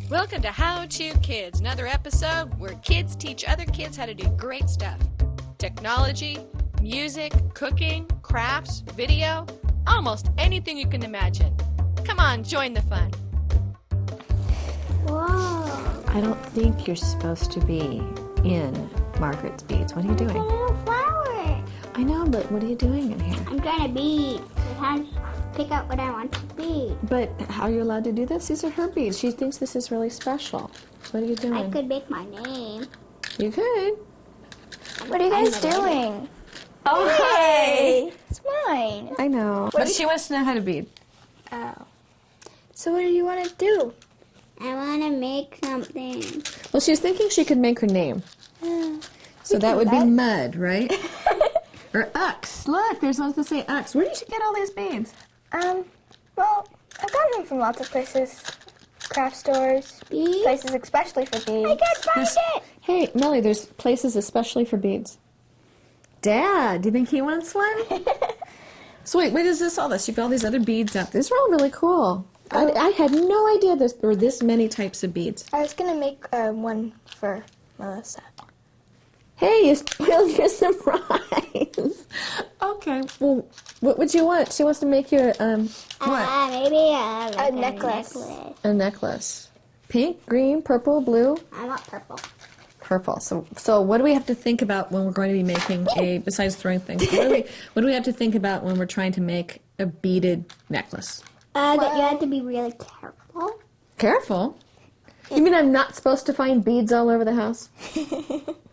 Welcome to How2Kids, another episode where kids teach other kids how to do great stuff. Technology, music, cooking, crafts, video, almost anything you can imagine. Come on, join the fun. Whoa. I don't think you're supposed to be in Margaret's beads. What are you doing? A little flower. I know, but what are you doing in here? I'm trying to bead. I have to pick out what I want to bead. But how are you allowed to do this? These are her beads. She thinks this is really special. What are you doing? I could make my name. You could. What are you guys doing? Oh, Hey! It's mine. I know. But she wants to know how to bead. Oh. So what do you want to do? I want to make something. Well, she was thinking she could make her name. So that would be mud, right? Or Ux. Look, there's ones that say Ux. Where did you get all these beads? Well, I've gotten them from lots of places. Craft stores, Beads? places especially for beads. I can't find it. Hey, Melly, there's places especially for beads. Dad, do you think he wants one? So wait, what is this all this? You've got all these other beads out. These are all really cool. I had no idea there were this many types of beads. I was going to make one for Melissa. Hey, you spoiled your surprise. Okay, well, what would you want? She wants to make you what? Maybe like A necklace. A necklace. Pink, green, purple, blue? I want purple. Purple. So what do we have to think about when we're going to be making besides throwing things, what do we have to think about when we're trying to make a beaded necklace? That you have to be really careful. Careful? You mean I'm not supposed to find beads all over the house?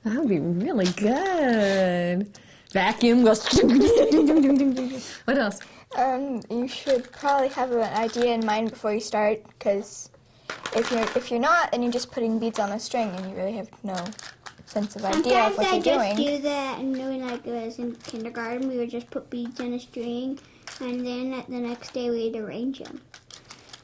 That would be really good. Vacuum goes. What else? You should probably have an idea in mind before you start, because if you're not, then you're just putting beads on a string, and you really have no sense of idea of what you're doing. Sometimes I just do that, and doing like it was in kindergarten, we would just put beads on a string, and then the next day we'd arrange them.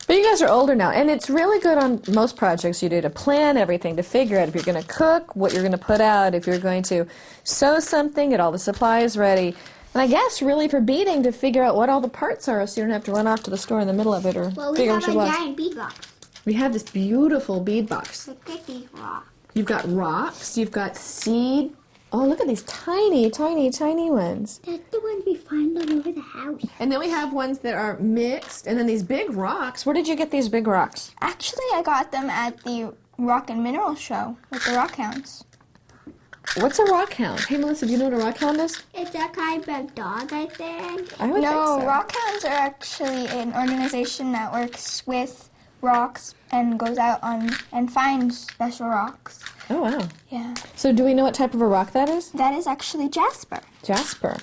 But you guys are older now, and it's really good on most projects you do to plan everything, to figure out if you're going to cook, what you're going to put out, if you're going to sew something, get all the supplies ready. And I guess really for beading to figure out what all the parts are so you don't have to run off to the store in the middle of it or figure out what you want. We have a giant bead box. We have this beautiful bead box. Look at these rocks. You've got rocks, you've got seed. Oh, look at these tiny, tiny, tiny ones. That's the ones we find all over the house. And then we have ones that are mixed, and then these big rocks. Where did you get these big rocks? Actually, I got them at the Rock and Mineral Show with the rock hounds. What's a rock hound? Hey, Melissa, do you know what a rock hound is? It's a kind of dog, I think. I would think so. Rock hounds are actually an organization that works with rocks and goes out and finds special rocks. Oh, wow. Yeah. So do we know what type of a rock that is? That is actually jasper. Jasper.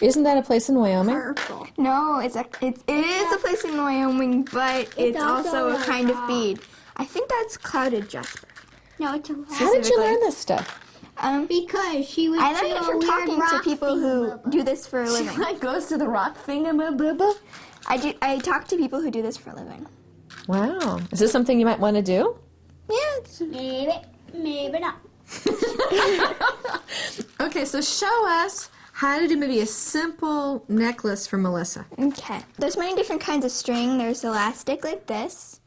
Isn't that a place in Wyoming? Purple. No, it is a place in Wyoming, but it's also a kind of bead. I think that's clouded jasper. No, it's a rock. How did you learn this stuff? Because she was I learned it from talking to people who do this for a living. She like goes to the rock thingamabooba? I talk to people who do this for a living. Wow. Is this something you might want to do? Yeah. Maybe not. Okay, so show us how to do maybe a simple necklace for Melissa. Okay. There's many different kinds of string. There's elastic like this.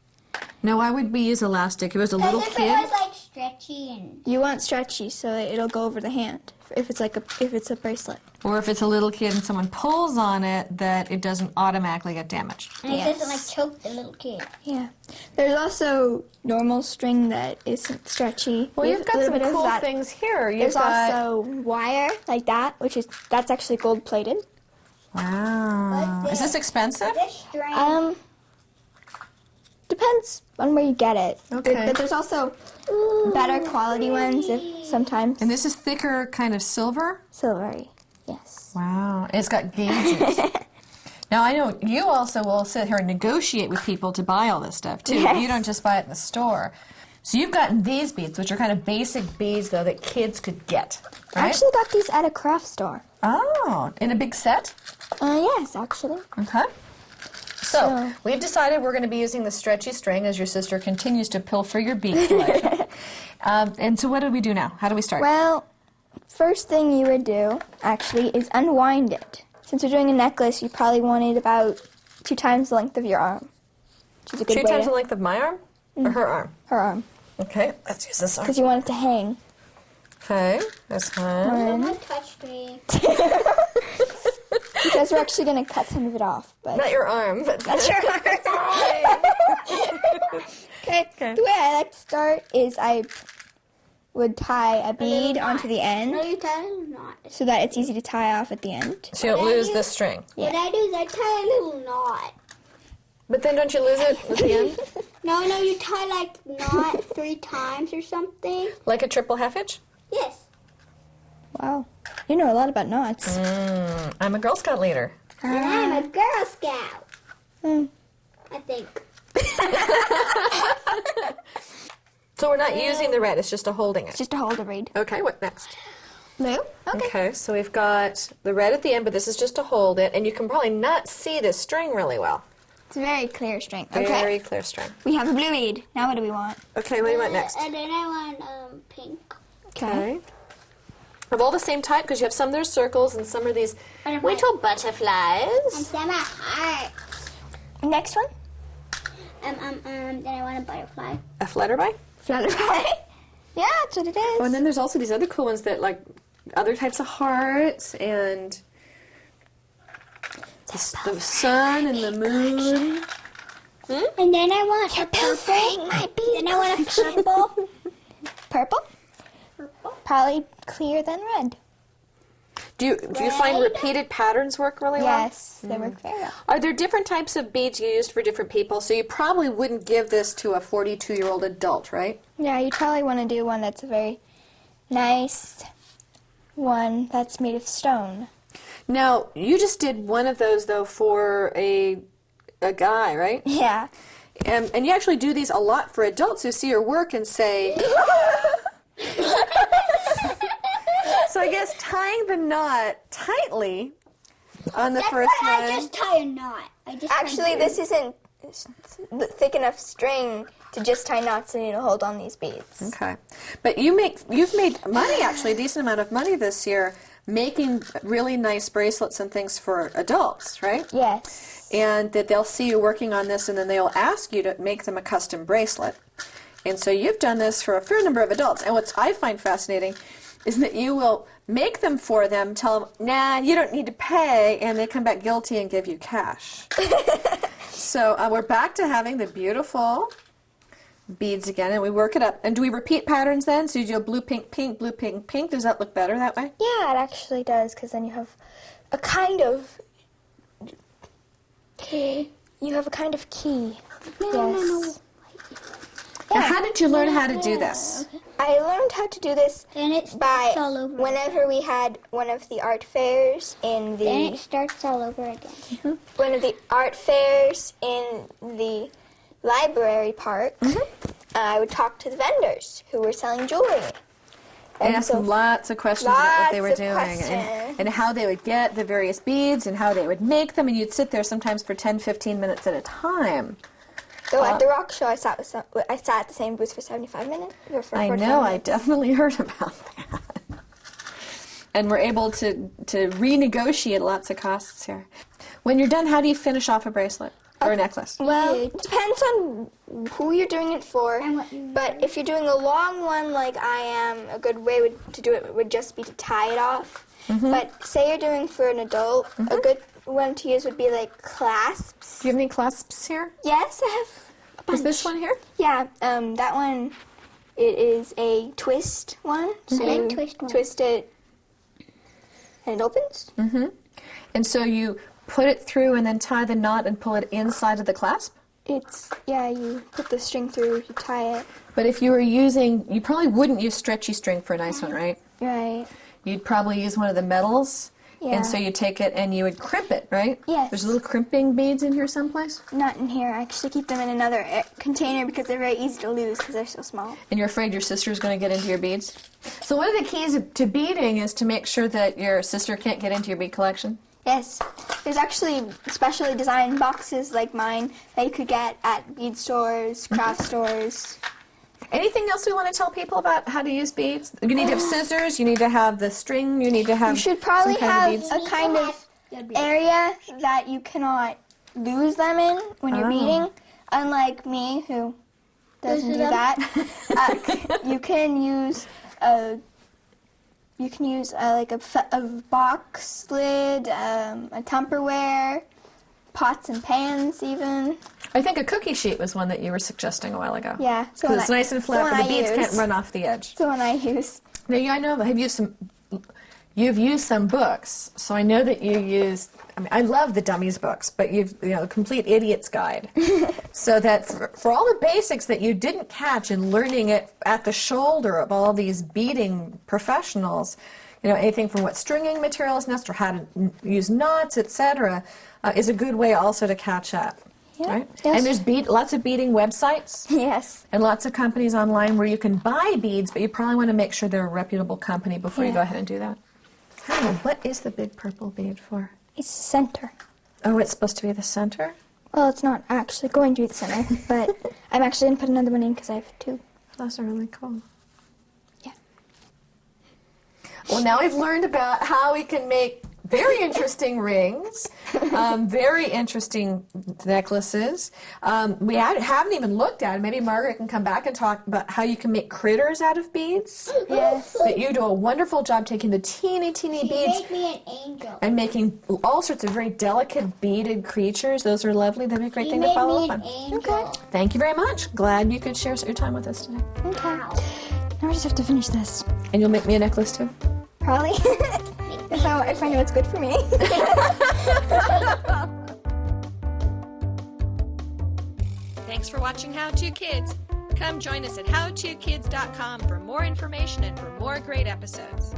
Now, why would we use elastic? If it was a little Because if kid? it was like stretchy and... You want stretchy so that it'll go over the hand if it's a bracelet. Or if it's a little kid and someone pulls on it, that it doesn't automatically get damaged. And it Yes. doesn't like choke the little kid. Yeah. There's also normal string that isn't stretchy. Well, you've got A some little bit of cool that. things here. There's also wire like that, that's actually gold plated. Wow. What's Is this expensive? This string... Depends on where you get it. Okay. But there's also better quality ones sometimes. And this is thicker kind of silver? Silvery. Yes. Wow. It's got gauges. Now, I know you also will sit here and negotiate with people to buy all this stuff, too. Yes. You don't just buy it in the store. So you've gotten these beads, which are kind of basic beads, though, that kids could get, I right? actually got these at a craft store. Oh, in a big set? Yes, actually. Okay. So, we've decided we're going to be using the stretchy string as your sister continues to pilfer your bead collection. And so what do we do now? How do we start? Well, first thing you would do, actually, is unwind it. Since you're doing a necklace, you probably want it about 2 times the length of your arm. Which is a good 2 way times to... the length of my arm? Or her arm? Her arm. Okay, let's use this arm. Because you want it to hang. Okay, that's one. Don't touch me. Because we're actually going to cut some of it off. But Not your arm, but that's your arm. Okay, the way I like to start is I would tie a bead onto the end No, you tie a knot. so that it's easy to tie off at the end. so you don't lose the string. What I do is I tie a little knot. But then don't you lose it at the end? No, you tie like knot 3 times or something. Like a triple half hitch? Yes. Wow. You know a lot about knots. I'm a Girl Scout leader. And I'm a Girl Scout. Mm. I think. So we're not using the red, it's just a holding it. Just to hold a bead. Okay, what next? Blue? Okay, so we've got the red at the end, but this is just to hold it, and you can probably not see this string really well. It's a very clear string. Okay. Very clear string. We have a blue bead. Now what do we want? Okay, what do you want next? And then I want pink. Okay. Of all the same type, because you have some that are circles and some are these little butterflies. And some are hearts. Next one? Then I want a butterfly. A flutterby? Flutterby. Yeah, that's what it is. Oh, and then there's also these other cool ones that like other types of hearts and the sun and the moon. And then I want a Pilfering my bead. Then I want a purple. Purple? Probably clear than red. Do you find repeated patterns work really well? Yes, they work very well. Are there different types of beads used for different people? So you probably wouldn't give this to a 42-year-old adult, right? Yeah, you probably want to do one that's a very nice one that's made of stone. Now, you just did one of those, though, for a guy, right? Yeah. And you actually do these a lot for adults who see your work and say... So I guess tying the knot tightly on the first one... I just tie a knot. Actually, this isn't thick enough string to just tie knots and hold on these beads. Okay. But you've made money, actually, a decent amount of money this year, making really nice bracelets and things for adults, right? Yes. And that they'll see you working on this, and then they'll ask you to make them a custom bracelet. And so you've done this for a fair number of adults. And what I find fascinating is that you will make them for them, tell them, nah, you don't need to pay, and they come back guilty and give you cash. So we're back to having the beautiful beads again, and we work it up. And do we repeat patterns then? So you do a blue, pink, pink, blue, pink, pink. Does that look better that way? Yeah, it actually does, because then you have a kind of key. You have a kind of key. Yes. Now, how did you learn how to do this? I learned how to do this And it by starts all over. whenever we had one of the art fairs in Then the it starts all over again. one of the art fairs in the library park. I would talk to the vendors who were selling jewelry. And ask them lots of questions about what they were lots of doing questions. and how they would get the various beads and how they would make them, and you'd sit there sometimes for 10, 15 minutes at a time. So at the rock show, I sat at the same booth for 75 minutes. Or for I 45 know, I minutes. definitely heard about that. And we're able to renegotiate lots of costs here. When you're done, how do you finish off a bracelet or a necklace? Well, it depends on who you're doing it for. But if you're doing a long one like I am, a good way to do it would just be to tie it off. But say you're doing for an adult, a good one to use would be like clasps. Do you have any clasps here? Yes, I have a bunch. Is this one here? Yeah, that one, it is a twist one. So you twist it and it opens. And so you put it through and then tie the knot and pull it inside of the clasp? You put the string through, you tie it. But if you were using, you probably wouldn't use stretchy string for a nice one, right? Right. You'd probably use one of the metals. Yeah. And so you take it and you would crimp it, right? Yes. There's little crimping beads in here someplace? Not in here. I actually keep them in another container because they're very easy to lose because they're so small. And you're afraid your sister's going to get into your beads? So one of the keys to beading is to make sure that your sister can't get into your bead collection? Yes. There's actually specially designed boxes like mine that you could get at bead stores, craft stores. Anything else we want to tell people about how to use beads? You need to have scissors, you need to have the string, you need to have You should probably some kind have of beads. a kind of area that you cannot lose them in when you're beading. Unlike me, who doesn't do that. You can use like a box lid, a Tupperware, pots and pans even. I think a cookie sheet was one that you were suggesting a while ago. Yeah. Because it's nice and flat, but the beads can't run off the edge. It's the one I use. Now, I know that you've used some books, so I know that you used, I love the dummies books, but the Complete Idiot's Guide. So that for all the basics that you didn't catch in learning it at the shoulder of all these beading professionals, anything from what stringing materials necessary, or how to use knots, etc., is a good way also to catch up. Yeah. Right? Yes. And there's lots of beading websites. Yes. And lots of companies online where you can buy beads, but you probably want to make sure they're a reputable company before you go ahead and do that. Oh, what is the big purple bead for? It's center. Oh, it's supposed to be the center? Well, it's not actually going to be the center, but I'm actually going to put another one in because I have two. Those are really cool. Yeah. Well, now we've learned about how we can make very interesting rings, very interesting necklaces. We haven't even looked at it. Maybe Margaret can come back and talk about how you can make critters out of beads. Yes. But you do a wonderful job taking the teeny beads. Make me an angel. And making all sorts of very delicate beaded creatures. Those are lovely. That'd be a great thing to follow up on. Okay. Thank you very much. Glad you could share your time with us today. Okay. Now I just have to finish this. And you'll make me a necklace too? Probably. if I know what's good for me. Thanks for watching How2Kids. Come join us at how2kids.com for more information and for more great episodes.